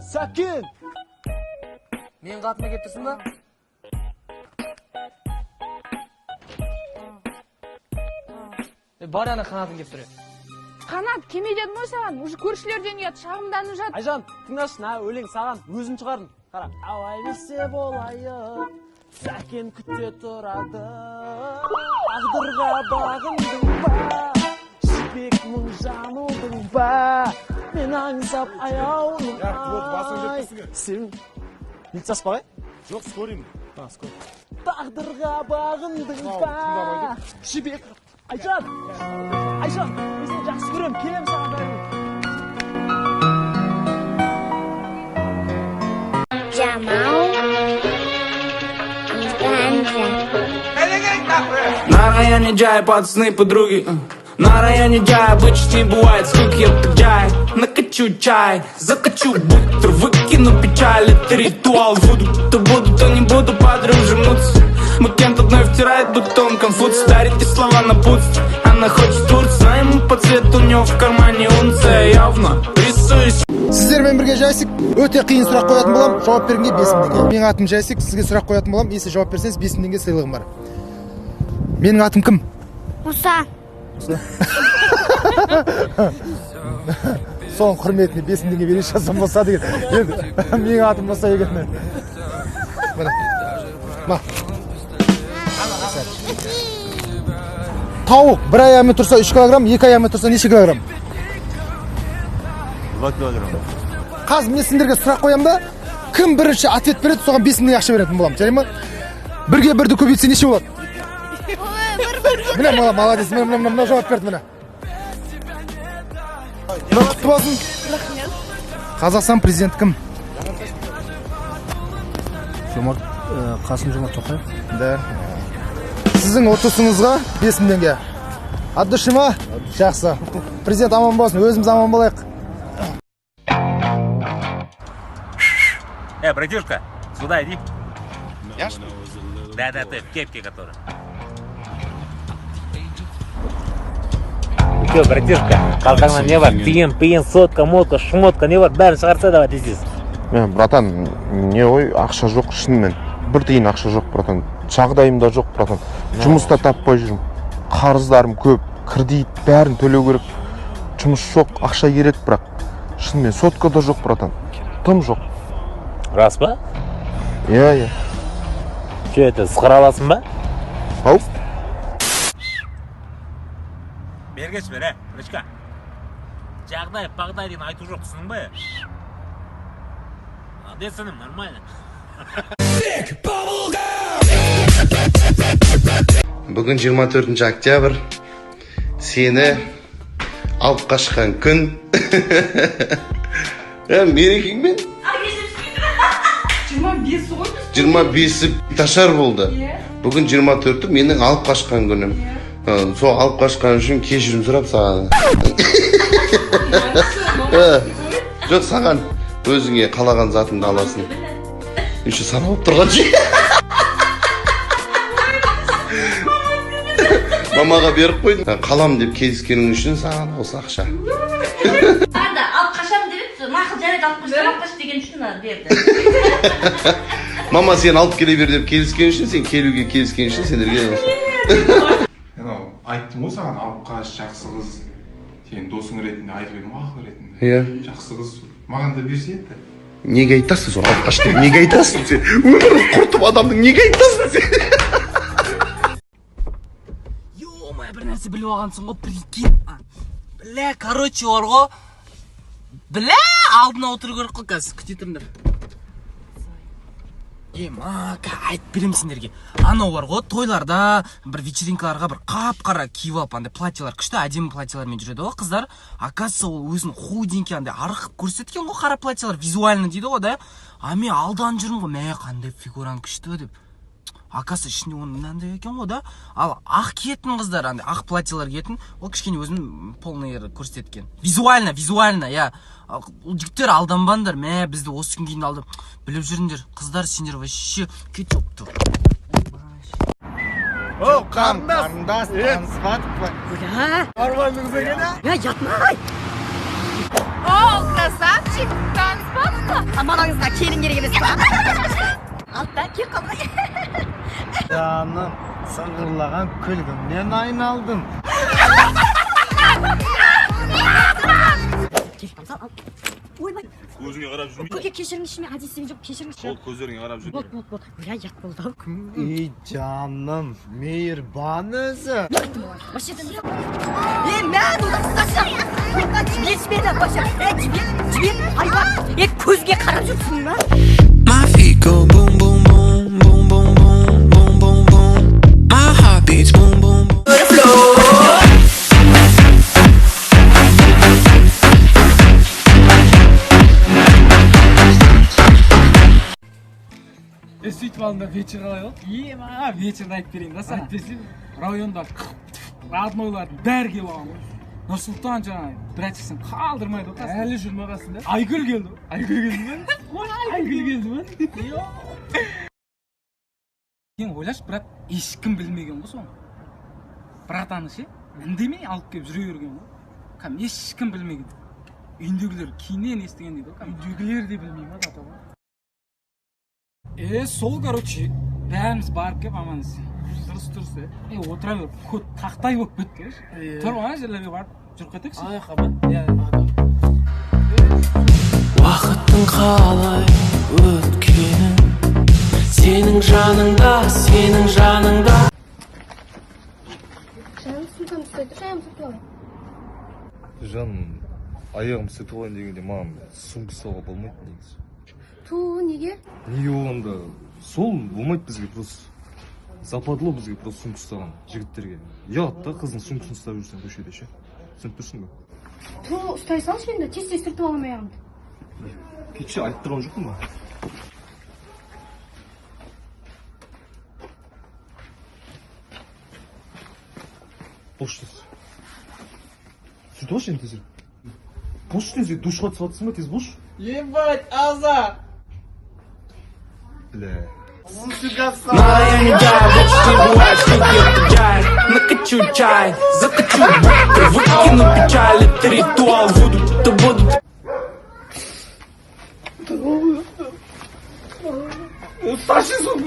Sakin. Мен қатыма келіп тұрсың ба? Бар ана қанатын келіп тұр. Қанат, кеме дедім ғой саған. Уже көршілерден ұят, шағымданып жатыр. Айжан, тыңдашы, өлең саған өзім шығардым. Қара. Ауай берсе болайық, сәкен күтте тұрады. Ағдырға бағындың ба, жібек мұң жанудың ба, мен аңсап аяулым ай. Сен милиция аспағай? Жоқ, скорыймын. Тағдырға бағындың ба, жібек. Айжан, мен сені жақсы көрем, келем саған бәрін. Джамал и Ганджа. На районе Джай пацаны подруги. На районе Джай почти бывает скуки, я так Джай. Накачу чай, закачу бутер, выкину печаль, это ритуал вуду. То буду, то не буду, подружимутся. Мутент одной втирает, будто он Конфуций. Дарит эти слова на путстве. Она хочет Турцию, а ему по цвету у него в кармане унция. Явно рисуюсь. Сіздермен бірге Жасик, өте қиын сұрақ қоятын болам, жауап бергенге 5000 теңге. Менің атым Жасик, сізге сұрақ қоятын болам, если жауап берсеңіз 5000 теңге сыйлығым бар. Менің атым кім? Мұса. Соның құрметіне 5000 теңге бере жазсам болса деген. Менің атым Мұса екен. Мына. Тауық бір аяғымен тұрса 3 килограмм, 2 аяғымен тұрса неше килограмм? 2 килограмм. Қазір мен сендерге сұрақ қоям да, кім бірінші ответ береді, соған 5000 теңге ақша беретін болам, жарай ма? Бірге бірді көбейтсе неше болады? Міне, молодец, мына жауап берді міне. Мына құтты болсын. Қазақстан президенті кім? Қасым-Жомарт Тоқаев. Да. Сіздің отырысыңызға 5000 теңге. От души ма? Жақсы. Президент аман болсын, өзіміз аман болайық. Братюшка, сюда иди. Я что? Да, ты в кепке который. Че, братюшка, қалқаңнан не бар? Пиен, сотка, мотка, шмотка, не бар? Бәрін шығарса давай тез. Братан, не ой, ақша жоқ шынымен. Бір тиын ақша жоқ, братан. Жағдайымда жоқ, братан. Жұмыста таппай жүрмін. Қарыздарым көп, кредит бәрін төлеу керек. Жұмыс жоқ, ақша керек, бірақ шынымен сотка да жоқ, братан. Тым жоқ. Рас па? Иә. Че, это сықыраласың ба? Ау? Бергеш бер, брачка. Жағдай, бағдай деген айту жоқ, түсінің ба? Адесінің, нормально. Бүгін 24 октябрь, сені алып қашқан күн. Мерекеңмен? 25-і ташар болды. Бүгін 24-і менің алып қашқан күнім. Сол алып қашқан үшін кешірім сұрап саған. Жоқ, саған өзіңе қалаған затыңды аласың. Үші саналып тұрған жей. Мамаға беріп қойдым. Қалам деп келіскенің үшін саған осы ақша. Арда, алып қашам деп, мақыл жарайды алып қаш деген үшін берді. Мама сен алып келе бер деп келіскен үшін, сен келуге келіскен үшін сендерге. Айттым ғой саған, алып қаш, жақсы қыз. Сен досың ретінде айтып едім, ақыл ретінде. Жақсы қыз. Маған да берсе еді. Неге айтасың сол алып қаш деп? Неге айтасың сен? Өмірін құртып адамның неге айтасың сен? Ё-моё, бір нәрсе біліп алғансың ғой, прикинь. Бля, короче, бар ғой. Бля, алдына отыру керек қой қазір, күте тұрыңдар. Мака, айтып берем сендерге. Анау бар ғой, тойларда, бір вечеринкаларға бір қап-қара киіп алып, андай платьялар, күшті әдемі платьялармен жүреді ғой қыздар. Оказывается, ол өзін худенький андай арық көрсеткен ғой қара платьялар, визуально дейді ғой, да. А мен алдан жүрмін ғой, мә қандай фигуран күшті деп. Оказывается, ішінде оның мынандай екен ғой, да. Ал ақ киетін қыздар, андай ақ платьялар киетін, ол кішкене өзін полный көрсеткен. Визуально, я. Жігіттер алданбаңдар, мә бізді осы күн кейін алдып. Біліп жүріңдер, қыздар сендер вообще кетіп тұр. О, қарындас, танысқадық па? Арманыңыз екен, а? Я ятмай! О, красавчик, танысқадық. Amanыңызға келін керек емес па? Алтан кеп қалмай. Жаным, сыңғырлаған күлгімнен айналдым. Ойбай. Көзіңе қарап жүрмей. Көке кешіріңізші, мен әдейі жоқ, кешіріңізші. Ол көздеріңе қарап жүр. Бол. Ой, ят болды. Ей, жаным, мейірбан өзі. Мен ұлдақсашы. Жібершмеді, башы. Жібер, айбар. Көзге қарап жүрсің ба? My feet go boom boom boom boom boom boom boom boom boom. My heart beats boom boom boom. Сөйтіп алдында вечер қалай болды? Ема, вечерді айтып берейін да саған. Районда роднойлардың бәрі келіп алған ғой. Нұрсұлтан жаңағы братчиксін қалдырмайды ғой. Әлі жүрме қасында. Айгүл келді. Айгүл келді ме? Айгүл келді ме? Сен ойлашы, брат, ешкім білмеген ғой соны. Братаны ше, үндемей алып келіп жүре берген ғой. Кәм ешкім білмеген. Үйіндегілер кейіннен естіген дейді ғой. Үйіндегілер де білмей ма дата ғой. Сол, короче, бәріміз барып кеп аманыз. Дұрыс, отыра беріп, код тақтай болып кетті. Тұрған жерлерге барып, жүріп кетексің. Аяққа ба? Уақыттың қалай өткенін, сенің жаныңда. Жаным сүйкім түседі, жаным сүртіп алайын. Жаным, аяғым сүртіп алайын дегенде маған сумка салуға болмайды негізі. Неге? Неге болғанда сол болмайды бізге просто. Западло бізге просто сумка ұстаған жігіттерге. Ұят та қыздың сумкасын ұстап жүрсен көшеде ше. Түсініп тұрсың ба? Ұстай салшы енді, тез сүртіп аламын аяғымды. Кеше айтып тұрған жоқпын ба? Бош тез. Сүртіп алшы енді тезірек. Бош тез, душқа түсіп жатсың ба, тез бош. Ебать, аза! Бля. На районе Джая почти бывает, штуки отъезжает. Накачу чай, закачу бутер, выкину печаль. Это ритуал, буду. Фашизм!